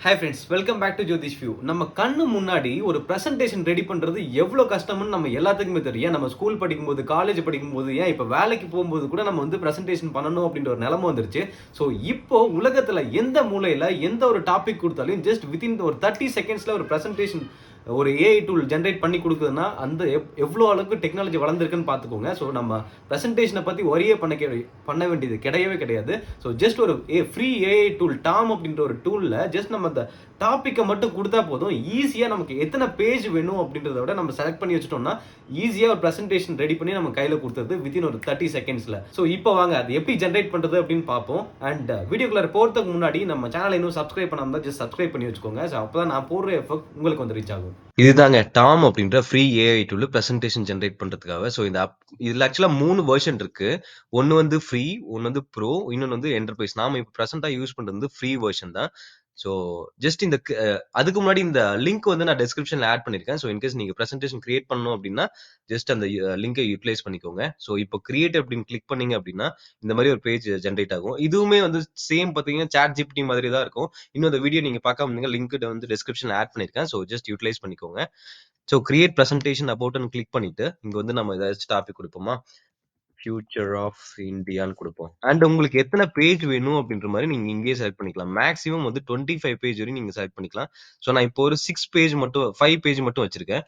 Hi friends, welcome back to Jothesh View. நம்ம கண்ணு முன்னாடி ஒரு பிரசன்டேஷன் ரெடி பண்றது எவ்வளவு கஷ்டம்னு நம்ம எல்லாத்துக்குமே தெரியும். நம்ம ஸ்கூல் படிக்கும்போது, காலேஜ் படிக்கும்போது, ஏன் இப்ப வேலைக்கு போகும்போது கூட நம்ம வந்து பிரசன்டேஷன் பண்ணணும் அப்படின்ற ஒரு நிலைமை வந்துருச்சு. ஸோ இப்போ உலகத்துல எந்த மூலையில எந்த ஒரு டாபிக் கொடுத்தாலும் ஜஸ்ட் வித்தின் ஒரு 30 செகண்ட்ஸ்ல ஒரு பிரசன்டேஷன் ஒரு ஏஐ டூல் ஜென்ரேட் பண்ணி கொடுக்குதுன்னா அந்த எவ்வளோ அளவுக்கு டெக்னாலஜி வளர்ந்துருக்குன்னு பார்த்துக்கோங்க. ஸோ நம்ம ப்ரெசன்டேஷனை பற்றி ஒரே பண்ண வேண்டியது கிடையவே கிடையாது. ஸோ ஜஸ்ட் ஒரு ஃப்ரீ ஏஐ டூல் டாம் அப்படின்ற ஒரு டூலில் ஜஸ்ட் நம்ம அந்த டாப்பிக்கை மட்டும் கொடுத்தா போதும், ஈஸியாக நமக்கு எத்தனை பேஜ் வேணும் அப்படின்றத விட நம்ம செலக்ட் பண்ணி வச்சுட்டோம்னா ஈஸியாக ஒரு ப்ரெசன்டேஷன் ரெடி பண்ணி நம்ம கையில் கொடுத்துருது வித்தின் ஒரு 30 செகண்ட்ஸில். ஸோ இப்போ வாங்க அது எப்படி ஜென்ரேட் பண்ணுறது அப்படின்னு பார்ப்போம். அண்ட் வீடியோக்குள்ள போகிறதுக்கு முன்னாடி நம்ம சேனலை இன்னும் சப்ஸ்கிரைப் பண்ணாமல் ஜஸ்ட் சப்ஸ்கிரைப் பண்ணி வச்சுக்கோங்க. ஸோ அப்போ தான் நான் போடுற எஃபெக்ட் உங்களுக்கு வந்து ரீச் ஆகும். இதுதாங்க டாம் அப்படின்ற free AI tool presentation generate பண்றதுக்காக. ஸோ இந்த இதுல ஆக்சுவலா 3 வெர்ஷன் இருக்கு. ஒன்னு வந்து ஃப்ரீ, ஒன்னு வந்து ப்ரோ, இன்னொன்னு வந்து என்டர்பிரைஸ். நாம இப்போ பிரசன்டா யூஸ் பண்றது வந்து ஃப்ரீ வெர்ஷன் தான். ஸோ ஜஸ்ட் இந்த அதுக்கு முன்னாடி இந்த லிங்க் வந்து நான் டிஸ்கிரிப்ஷன்ல ஆட் பண்ணிருக்கேன். ஸோ இன்கேஸ் நீங்க பிரசன்டேஷன் கிரியேட் பண்ணணும் அப்படின்னா ஜஸ்ட் அந்த லிங்கை யூட்டிலைஸ் பண்ணிக்கோங்க. ஸோ இப்போ கிரியேட் அப்படின்னு கிளிக் பண்ணீங்க அப்படின்னா இந்த மாதிரி ஒரு பேஜ் ஜென்ரேட் ஆகும். இதுவுமே வந்து சேம் பார்த்தீங்கன்னா சாட் ஜிபிடி மாதிரி தான் இருக்கும். இன்னும் அந்த வீடியோ நீங்க பார்க்காம இருந்தீங்க, லிங்க் வந்து டிஸ்கிரிப்ஷன்ல ஆட் பண்ணிருக்கேன். ஸோ ஜஸ்ட் யூட்டிலைஸ் பண்ணிக்கோங்க. ஸோ கிரியேட் பிரசன்டேஷன் அபவுட்னு கிளிக் பண்ணிட்டு இங்க வந்து நம்ம ஏதாச்சும் டாபிக் கொடுப்போமா, ஃபியூச்சர் ஆஃப் இந்தியான்னு கொடுப்போம். அண்ட் உங்களுக்கு எத்தனை பேஜ் வேணும் அப்படின்ற மாதிரி நீங்க இங்கேயே செலக்ட் பண்ணிக்கலாம். மேக்ஸிமம் வந்து 25 பேஜ் வரையும் நீங்க செலக்ட் பண்ணிக்கலாம். ஸோ நான் இப்போ ஒரு 6 பேஜ் மட்டும் 5 பேஜ் மட்டும் வச்சிருக்கேன்.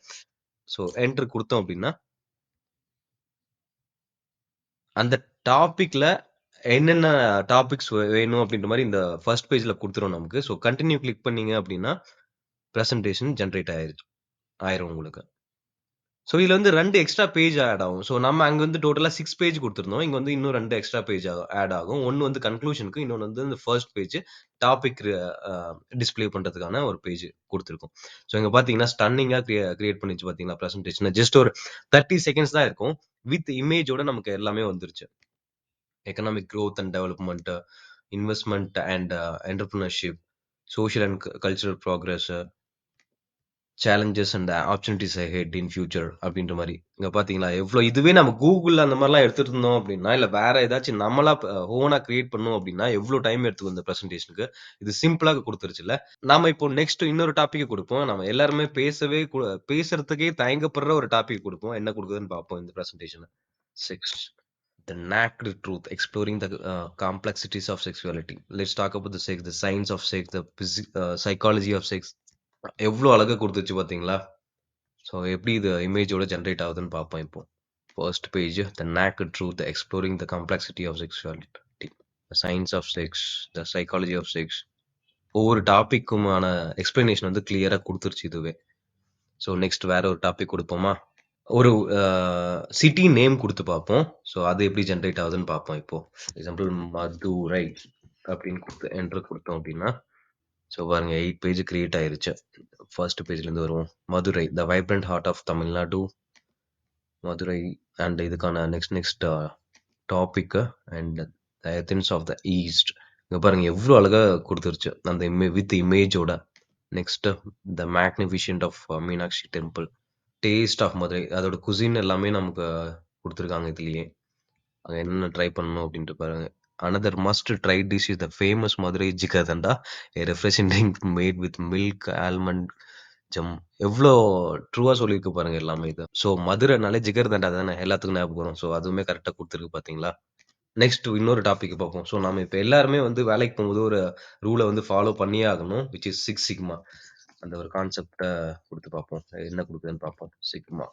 ஸோ என்டர் கொடுத்தோம் அப்படின்னா அந்த டாபிக்ல என்னென்ன டாபிக்ஸ் வேணும் அப்படின்ற மாதிரி இந்த ஃபர்ஸ்ட் பேஜ்ல கொடுத்துரும் நமக்கு. ஸோ கண்டினியூ கிளிக் பண்ணீங்க அப்படின்னா பிரசன்டேஷன் ஜென்ரேட் ஆயிரும் உங்களுக்கு. ஸோ இதுல வந்து 2 எக்ஸ்ட்ரா பேஜ் ஆட் ஆகும். ஸோ நம்ம அங்க வந்து டோட்டலா 6 பேஜ் குடுத்திருந்தோம். இங்க வந்து இன்னும் 2 எக்ஸ்ட்ரா பேஜ் ஆட் ஆகும். ஒண்ணு வந்து கன்க்ளூஷனுக்கு, இன்னொன்னு வந்து இந்த ஃபர்ஸ்ட் பேஜ் டாபிக் டிஸ்ப்ளே பண்றதுக்கான ஒரு பேஜ் குடுத்திருக்கும். ஸோ இங்க பாத்தீங்கன்னா ஸ்டன்னிங்கா கிரியேட் பண்ணிச்சு பாத்தீங்களா பிரசன்டேஷன். ஜஸ்ட் ஒரு 30 செகண்ட்ஸ் தான் இருக்கும். வித் இமேஜோட நமக்கு எல்லாமே வந்துருச்சு. Economic growth and development, investment and entrepreneurship, social and cultural progress, challenges and opportunities ahead in future அப்படின்ற மாதிரி. இங்க பாத்தீங்களா எவ்வளவு. இதுவே நம்ம கூகுள் அந்த மாதிரிலாம் எடுத்துட்டு இருந்தோம் அப்படின்னா, இல்ல வேற ஏதாச்சும் நம்மளா ஓனா கிரியேட் பண்ணோம் அப்படின்னா எவ்வளவு டைம் எடுத்துக்கும் இந்த பிரசன்டேஷனுக்கு. இது சிம்பிளா கொடுத்துருச்சுல்ல. நாம இப்போ நெக்ஸ்ட் இன்னொரு டாபிக் கொடுப்போம். நம்ம எல்லாருமே பேசுறதுக்கே தயங்கப்படுற ஒரு டாபிக் கொடுப்போம். என்ன கொடுக்குதுன்னு பார்ப்போம் இந்த presentation. 6 The naked truth, exploring the complexities of sexuality. Let's talk about the sex, the science of sex, the psychology of sex. எவ்வளோ அழகா கொடுத்துச்சு பாத்தீங்களா. ஸோ எப்படி இது இமேஜோட ஜென்ரேட் ஆகுதுன்னு பார்ப்போம் இப்போ. First page, the naked truth, exploring the complexity of sexuality, the science of sex, the psychology of sex. ஒவ்வொரு டாபிக்குமான எக்ஸ்பிளனேஷன் வந்து கிளியரா கொடுத்துருச்சு இதுவே. ஸோ நெக்ஸ்ட் வேற ஒரு டாபிக் கொடுப்போமா. ஒரு சிட்டி நேம் கொடுத்து பார்ப்போம். ஸோ அது எப்படி ஜென்ரேட் ஆகுதுன்னு பார்ப்போம் இப்போ. எக்ஸாம்பிள் மதுரை அப்படின்னு கொடுத்து என்ட்ரு கொடுத்தோம் அப்படின்னா ஸோ பாருங்க 8 பேஜ் கிரியேட் ஆயிருச்சு. ஃபர்ஸ்ட் பேஜ்லேருந்து வருவோம். Madurai, the vibrant heart of Tamil Nadu, Madurai. And இதுக்கான next topic and the Athens of the east. இங்க பாருங்க எவ்வளோ அழகா கொடுத்துருச்சு அந்த வித் இமேஜோட. Next the magnificent of Meenakshi temple, taste of Madurai, அதோட குசின் எல்லாமே நமக்கு கொடுத்துருக்காங்க இதுலயே. அங்க என்னென்ன ட்ரை பண்ணணும் அப்படின்ட்டு பாருங்க. Another must try dish is the famous Madurai Jikadanda, a refreshing drink made with milk, almond, ஜம். எவ்வளோ ட்ரூவா சொல்லியிருக்கு பாருங்க எல்லாமே இது. ஸோ மதுரைனாலே ஜிகர்தண்டா தானே எல்லாத்துக்கும் ஞாபகம் வரும். ஸோ அதுவுமே கரெக்டாக கொடுத்துருக்கு பார்த்தீங்களா. நெக்ஸ்ட் இன்னொரு டாபிக் பார்ப்போம். ஸோ நம்ம இப்போ எல்லாருமே வந்து வேலைக்கு போகும்போது ஒரு ரூலை வந்து ஃபாலோ பண்ணியே ஆகணும், விச் இஸ் 6 சிக்மா. அந்த ஒரு கான்செப்டை கொடுத்து பார்ப்போம், என்ன கொடுக்குதுன்னு பார்ப்போம். சிக்மா.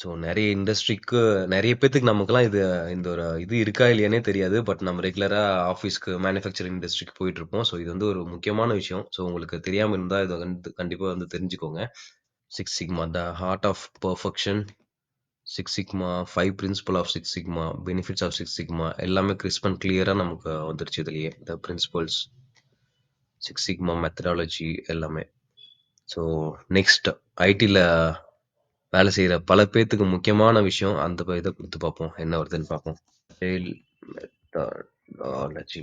ஸோ நிறைய இண்டஸ்ட்ரிக்கு நிறைய பேத்துக்கு நமக்குலாம் இந்த ஒரு இது இருக்கா இல்லையானே தெரியாது. பட் நம்ம ரெகுலரா ஆஃபீஸ்க்கு மேனுஃபேக்சரிங் இண்டஸ்ட்ரிக்கு போயிட்டு இருப்போம். ஸோ இது வந்து ஒரு முக்கியமான விஷயம். ஸோ உங்களுக்கு தெரியாம இருந்தா இதை வந்து கண்டிப்பா வந்து தெரிஞ்சுக்கோங்க. 6 sigma, the heart of perfection, 6 sigma, 5 principle of 6 sigma, benefits of 6 sigma எல்லாமே கிறிஸ்ப் அண்ட் கிளியரா நமக்கு வந்துருச்சு இதுலயே. த பிரின்சிபல்ஸ், 6 சிக்மா மெத்தடாலஜி எல்லாமே. ஸோ நெக்ஸ்ட் ஐடில வேலை செய்யற பல பேத்துக்கு முக்கியமான விஷயம். அந்த இதை கொடுத்து பார்ப்போம் என்ன வருதுன்னு பார்ப்போம். அஜைல் மெத்தடாலஜி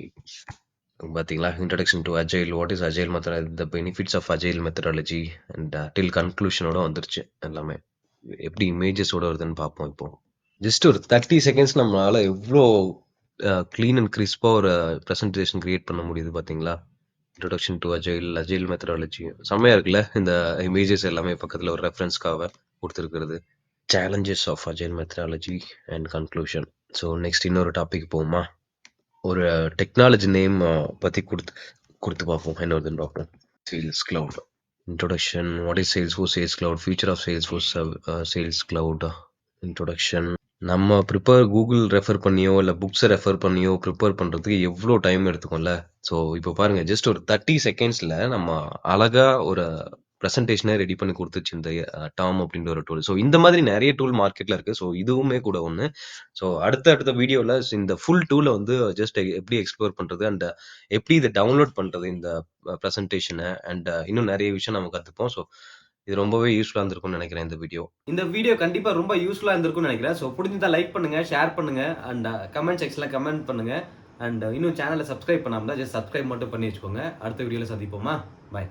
பாத்தீங்களா. Introduction to agile, what is agile method, the benefits of agile methodology and till கன்க்ளூஷனோட வந்துருச்சு எல்லாமே. எப்படி இமேஜஸோட வருதுன்னு பார்ப்போம் இப்போ. ஜஸ்ட் ஒரு 30 செகண்ட்ஸ் நம்மளால எவ்வளோ கிளீன் அண்ட் கிறிஸ்பா ஒரு ப்ரெசன்டேஷன் கிரியேட் பண்ண முடியுது பாத்தீங்களா. இன்ட்ரோடக்ஷன் டு அஜைல் மெத்தடாலஜி செம்மையா இருக்குல்ல? இந்த இமேஜஸ் எல்லாமே பக்கத்துல ஒரு ரெஃபரன்ஸ்க்காக குடுத்துருக்கிறது. Challenges of agile methodology and conclusion. So next இன்னொரு டாபிக் போவோமா? ஒரு டெக்னாலஜி நேம் பத்தி குடுத்து பார்ப்போம். என்ன வருதுன்னு பார்ப்போம். Sales cloud. Introduction. What is Salesforce Sales Cloud? Future of Salesforce Sales Cloud. Introduction. நம்ம கூகுள் ரெஃபர் பண்ணியோ, இல்ல புக்ஸ ரெஃபர் பண்ணியோ ப்ரிப்பேர் பண்றதுக்கு எவ்ளோ டைம் எடுத்துக்கும்ல. ஸோ, இப்போ பாருங்க ஜஸ்ட் ஒரு 30 செகண்ட்ஸ்ல நம்ம அழகா ஒரு பிரசன்டேஷனே ரெடி பண்ணி குடுத்துருச்சு இந்த டாம் அப்படின்ற ஒரு டூல். ஸோ, இந்த மாதிரி நெறைய டூல் மார்க்கெட்ல இருக்கு. ஸோ, இதுவுமே கூட ஒண்ணு. ஸோ, அடுத்த வீடியோல இந்த ஃபுல் டூல வந்து ஜஸ்ட் எப்படி எக்ஸ்ப்ளோர் பண்றது அண்ட் எப்படி இத டவுன்லோட் பண்றது இந்த பிரசன்டேஷன அண்ட் இன்னும் நெறைய விஷயம் நம்ம கத்துப்போம். ஸோ, இது ரொம்பவே யூஸ்ஃபுல்லா இருந்திருக்கும்னு நெனைக்கிறேன் இந்த வீடியோ. இந்த வீடியோ கண்டிப்பா ரொம்ப யூஸ்ஃபுல்லா இருந்திருக்கும்னு நினைக்கிறேன். ஸோ புடிச்சிருந்தா லைக் பண்ணுங்க, ஷேர் பண்ணுங்க அண்ட் கமெண்ட் செக்ஷன்ல கமெண்ட் பண்ணுங்க. அண்ட் இன்னும் சேனலை சப்ஸ்கிரைப் பண்ணாம ஜஸ்ட் சப்ஸ்கிரைப் மட்டும் பண்ணி வச்சுக்கோங்க. அடுத்த வீடியோல சந்திப்போமா? பாய்.